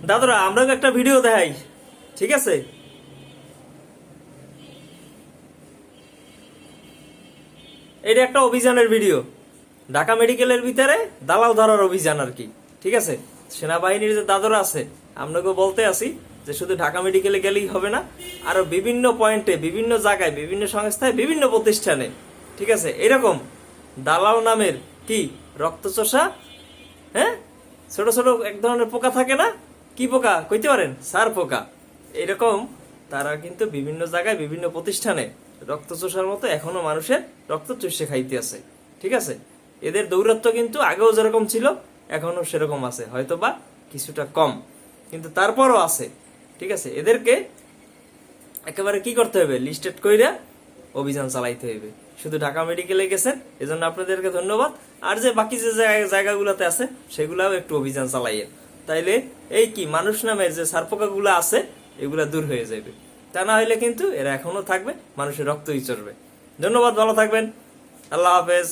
দাদুরা আমরা একটা ভিডিও দেখাই, ঠিক আছে? এটা একটা অভিযানের ভিডিও, ঢাকা মেডিকেলের ভিতরে দালাল ধরার অভিযান আর কি, ঠিক আছে? সেনাবাহিনীর যে দাদুরা আছে, আপনাকে বলতে আসি যে শুধু ঢাকা মেডিকেলে গেলেই হবে না, আরো বিভিন্ন পয়েন্টে, বিভিন্ন জায়গায়, বিভিন্ন সংস্থায়, বিভিন্ন প্রতিষ্ঠানে, ঠিক আছে, এরকম দালাল নামের কি রক্তচোষা, হ্যাঁ, ছোট ছোট এক ধরনের পোকা থাকে না, কি পোকা কইতে পারেন? সার পোকা। এরকম তারা কিন্তু বিভিন্ন জায়গায়, বিভিন্ন প্রতিষ্ঠানে রক্ত চোষার মতো এখনো মানুষের রক্ত চুষে খাইতে আছে, ঠিক আছে? এদের দৌরাত্ম কিন্তু আগেও যেরকম ছিল এখনো সেরকম আছে, হয়তো বা কিছুটা কম, কিন্তু তারপরও আছে, ঠিক আছে? এদেরকে একেবারে কি করতে হবে? লিস্টেড কইরা অভিযান চালাইতে হবে। শুধু ঢাকা মেডিকেলে গেছেন, এজন্য আপনাদেরকে ধন্যবাদ। আর যে বাকি যে জায়গাগুলোতে আছে সেগুলাও একটু অভিযান চালাইয়েন, তাইলে এই কি মানুষ নামের যে সারপোকাগুলো আছে এগুলা দূর হয়ে যাবে। তা না হইলে কিন্তু এরা এখনো থাকবে, মানুষের রক্তই চড়বে। ধন্যবাদ, ভালো থাকবেন, আল্লাহ হাফেজ।